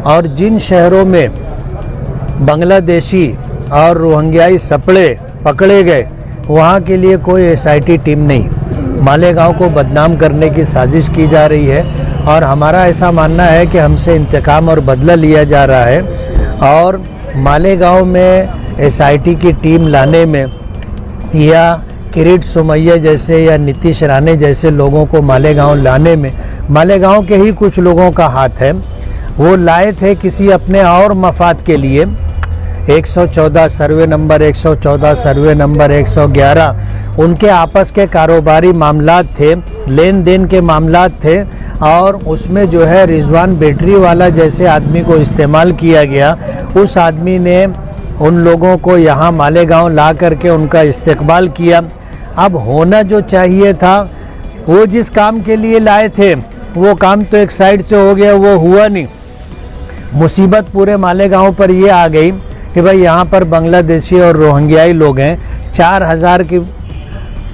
और जिन शहरों में बांग्लादेशी और रोहिंग्याई सपड़े पकड़े गए वहाँ के लिए कोई एसआईटी टीम नहीं। मालेगांव को बदनाम करने की साजिश की जा रही है और हमारा ऐसा मानना है कि हमसे इंतकाम और बदला लिया जा रहा है। और मालेगांव में एसआईटी की टीम लाने में या किरीट सोमैया जैसे या नीतीश राणे जैसे लोगों को मालेगांव लाने में मालेगांव के ही कुछ लोगों का हाथ है। वो लाए थे किसी अपने और मफाद के लिए। 114 सर्वे नंबर 114 सर्वे नंबर 111 उनके आपस के कारोबारी मामलात थे, लेन देन के मामलात थे और उसमें जो है रिजवान बैटरी वाला जैसे आदमी को इस्तेमाल किया गया। उस आदमी ने उन लोगों को यहाँ मालेगांव ला करके उनका इस्तकबाल किया। अब होना जो चाहिए था, वो जिस काम के लिए लाए थे वो काम तो एक साइड से हो गया, वो हुआ नहीं। मुसीबत पूरे मालेगांव पर ये आ गई कि भाई यहाँ पर बांग्लादेशी और रोहिंग्याई लोग हैं। 4000 की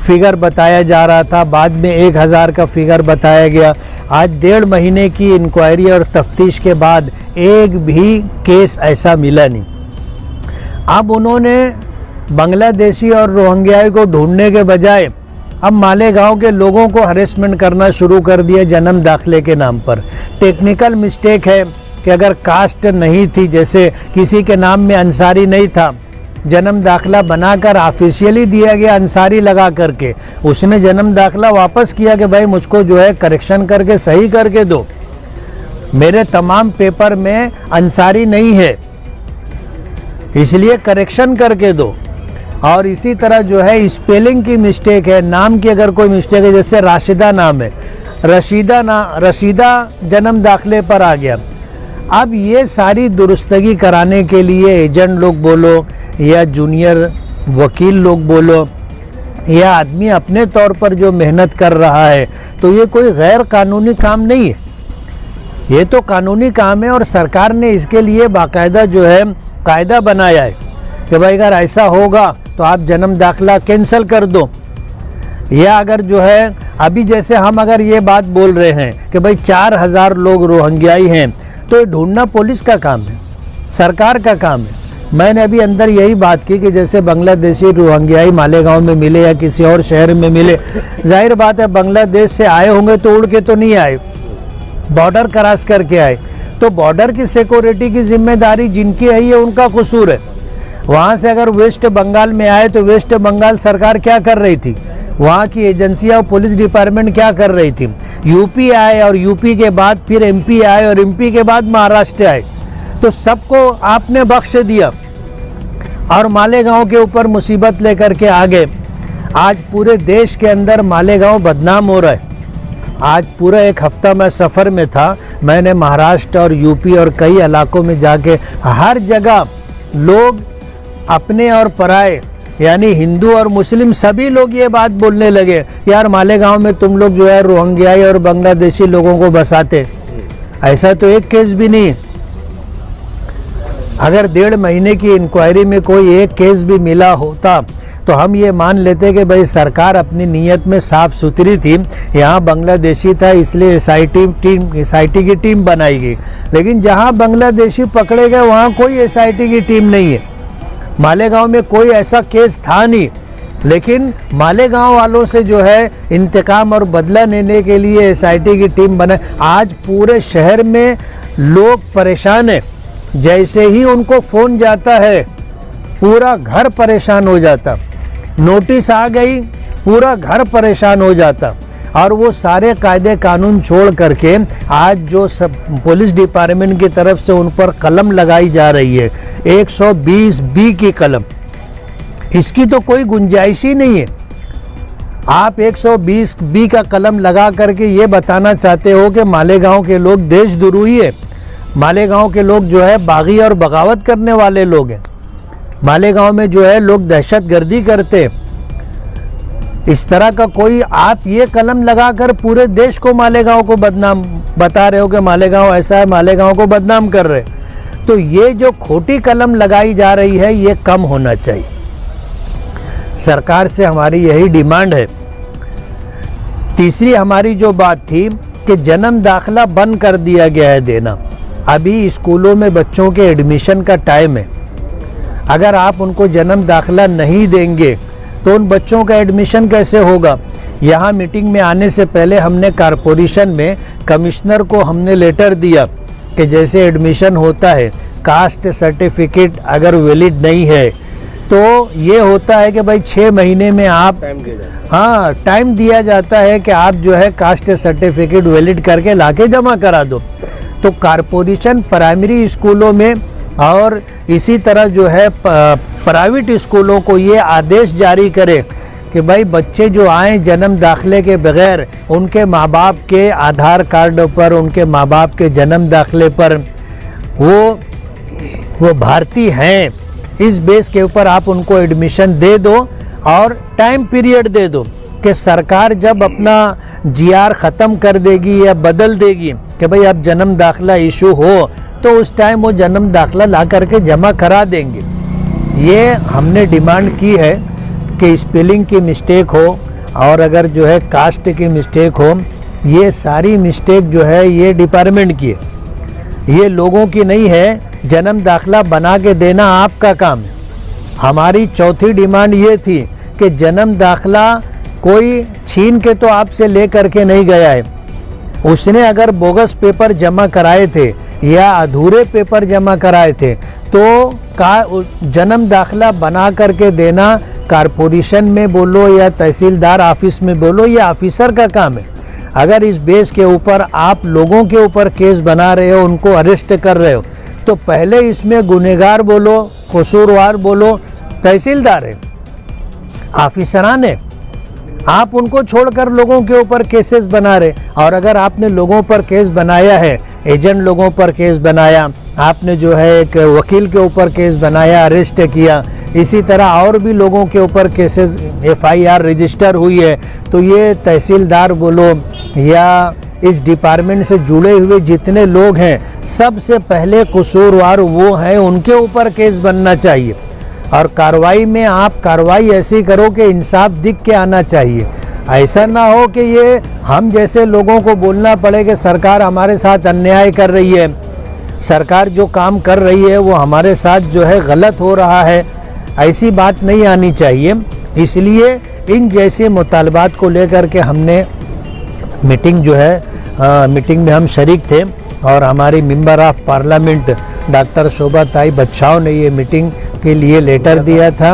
फिगर बताया जा रहा था, बाद में 1000 का फिगर बताया गया। आज 1.5 महीने की इंक्वायरी और तफ्तीश के बाद एक भी केस ऐसा मिला नहीं। अब उन्होंने बांग्लादेशी और रोहिंग्याई को ढूंढने के बजाय अब मालेगांव के लोगों को हरेसमेंट करना शुरू कर दिया जन्म दाखिले के नाम पर। टेक्निकल मिस्टेक है कि अगर कास्ट नहीं थी, जैसे किसी के नाम में अंसारी नहीं था, जन्म दाखिला बनाकर ऑफिशियली दिया गया अंसारी लगा करके, उसने जन्म दाखिला वापस किया कि भाई मुझको जो है करेक्शन करके सही करके दो, मेरे तमाम पेपर में अंसारी नहीं है इसलिए करेक्शन करके दो। और इसी तरह जो है स्पेलिंग की मिस्टेक है, नाम की अगर कोई मिस्टेक है, जैसे राशिदा नाम है, रशीदा जन्म दाखिले पर आ गया। अब ये सारी दुरुस्तगी कराने के लिए एजेंट लोग बोलो या जूनियर वकील लोग बोलो या आदमी अपने तौर पर जो मेहनत कर रहा है, तो ये कोई गैर कानूनी काम नहीं है, ये तो कानूनी काम है। और सरकार ने इसके लिए बाकायदा जो है कायदा बनाया है कि भाई अगर ऐसा होगा तो आप जन्म दाखिला कैंसिल कर दो। या अगर जो है अभी जैसे हम अगर ये बात बोल रहे हैं कि भाई 4000 लोग रोहिंग्याई हैं, तो ये ढूंढना पुलिस का काम है, सरकार का काम है। मैंने अभी अंदर यही बात की कि जैसे बांग्लादेशी रोहिंग्याई मालेगांव में मिले या किसी और शहर में मिले, जाहिर बात है बांग्लादेश से आए होंगे तो उड़ के तो नहीं आए, बॉर्डर क्रॉस करके आए, तो बॉर्डर की सिक्योरिटी की जिम्मेदारी जिनकी है ये उनका कसूर है। वहाँ से अगर वेस्ट बंगाल में आए तो वेस्ट बंगाल सरकार क्या कर रही थी, वहाँ की एजेंसियाँ और पुलिस डिपार्टमेंट क्या कर रही थी। यूपी आए और यूपी के बाद फिर एमपी आए और एमपी के बाद महाराष्ट्र आए, तो सबको आपने बख्श दिया और मालेगांव के ऊपर मुसीबत लेकर के आ गए। आज पूरे देश के अंदर मालेगांव बदनाम हो रहा है। आज पूरा एक हफ्ता मैं सफ़र में था, मैंने महाराष्ट्र और यूपी और कई इलाकों में जाके हर जगह लोग अपने और पराए यानी हिंदू और मुस्लिम सभी लोग ये बात बोलने लगे, यार मालेगांव में तुम लोग जो है रोहिंग्याई और बांग्लादेशी लोगों को बसाते। ऐसा तो एक केस भी नहीं। अगर 1.5 महीने की इंक्वायरी में कोई एक केस भी मिला होता तो हम ये मान लेते कि भाई सरकार अपनी नीयत में साफ सुथरी थी, यहाँ बांग्लादेशी था इसलिए एसआईटी की टीम बनाई गई। लेकिन जहाँ बांग्लादेशी पकड़े गए वहाँ कोई एसआईटी की टीम नहीं है। मालेगांव में कोई ऐसा केस था नहीं, लेकिन मालेगांव वालों से जो है इंतकाम और बदला लेने के लिए एसआईटी की टीम बनाई। आज पूरे शहर में लोग परेशान हैं, जैसे ही उनको फ़ोन जाता है पूरा घर परेशान हो जाता, नोटिस आ गई पूरा घर परेशान हो जाता। और वो सारे कायदे कानून छोड़ करके आज जो सब पुलिस डिपार्टमेंट की तरफ से उन पर कलम लगाई जा रही है 120B की कलम, इसकी तो कोई गुंजाइश ही नहीं है। आप 120B का कलम लगा करके ये बताना चाहते हो कि मालेगांव के लोग देशद्रोही है, मालेगांव के लोग जो है बागी और बगावत करने वाले लोग हैं, मालेगांव में जो है लोग दहशतगर्दी करते। इस तरह का कोई आप ये कलम लगाकर पूरे देश को मालेगांव को बदनाम बता रहे हो कि मालेगांव ऐसा है, मालेगांव को बदनाम कर रहे, तो ये जो खोटी कलम लगाई जा रही है ये कम होना चाहिए। सरकार से हमारी यही डिमांड है। तीसरी हमारी जो बात थी कि जन्म दाखिला बंद कर दिया गया है देना, अभी स्कूलों में बच्चों के एडमिशन का टाइम है। अगर आप उनको जन्म दाखिला नहीं देंगे तो उन बच्चों का एडमिशन कैसे होगा। यहाँ मीटिंग में आने से पहले हमने कॉरपोरेशन में कमिश्नर को हमने लेटर दिया कि जैसे एडमिशन होता है, कास्ट सर्टिफिकेट अगर वैलिड नहीं है तो ये होता है कि भाई 6 महीने में आप टाइम दिया जाता है कि आप जो है कास्ट सर्टिफिकेट वैलिड करके लाके जमा करा दो। तो कॉरपोरेशन प्राइमरी स्कूलों में और इसी तरह जो है प्राइवेट स्कूलों को ये आदेश जारी करे कि भाई बच्चे जो आए जन्म दाखिले के बगैर, उनके माँ बाप के आधार कार्ड पर, उनके माँ बाप के जन्म दाखिले पर वो भारतीय हैं, इस बेस के ऊपर आप उनको एडमिशन दे दो और टाइम पीरियड दे दो कि सरकार जब अपना जीआर ख़त्म कर देगी या बदल देगी कि भाई अब जन्म दाखिला इशू हो तो उस टाइम वो जन्म दाखिला ला करके जमा करा देंगे। ये हमने डिमांड की है कि स्पेलिंग की मिस्टेक हो और अगर जो है कास्ट की मिस्टेक हो, ये सारी मिस्टेक जो है ये डिपार्टमेंट की है, ये लोगों की नहीं है। जन्म दाखिला बना के देना आपका काम है। हमारी चौथी डिमांड ये थी कि जन्म दाखिला कोई छीन के तो आपसे ले करके नहीं गया है। उसने अगर बोगस पेपर जमा कराए थे या अधूरे पेपर जमा कराए थे तो जन्म दाखिला बना करके देना कॉरपोरेशन में बोलो या तहसीलदार ऑफिस में बोलो, ये ऑफिसर का काम है। अगर इस बेस के ऊपर आप लोगों के ऊपर केस बना रहे हो, उनको अरेस्ट कर रहे हो, तो पहले इसमें गुनहगार बोलो, कसूरवार बोलो तहसीलदार है, ऑफिसरान है। आप उनको छोड़कर लोगों के ऊपर केसेस बना रहे। और अगर आपने लोगों पर केस बनाया है, एजेंट लोगों पर केस बनाया, आपने जो है एक वकील के ऊपर केस बनाया, अरेस्ट किया, इसी तरह और भी लोगों के ऊपर केसेस FIR रजिस्टर हुई है, तो ये तहसीलदार बोलो या इस डिपार्टमेंट से जुड़े हुए जितने लोग हैं, सबसे पहले कसूरवार वो हैं, उनके ऊपर केस बनना चाहिए। और कार्रवाई में आप कार्रवाई ऐसी करो कि इंसाफ दिख के आना चाहिए। ऐसा ना हो कि ये हम जैसे लोगों को बोलना पड़े कि सरकार हमारे साथ अन्याय कर रही है, सरकार जो काम कर रही है वो हमारे साथ जो है गलत हो रहा है। ऐसी बात नहीं आनी चाहिए। इसलिए इन जैसे मुतालबात को लेकर के हमने मीटिंग जो है मीटिंग में हम शरीक थे और हमारी मेंबर ऑफ पार्लियामेंट डॉक्टर शोभा ताई बच्चाओं ने ये मीटिंग के लिए लेटर दिया था।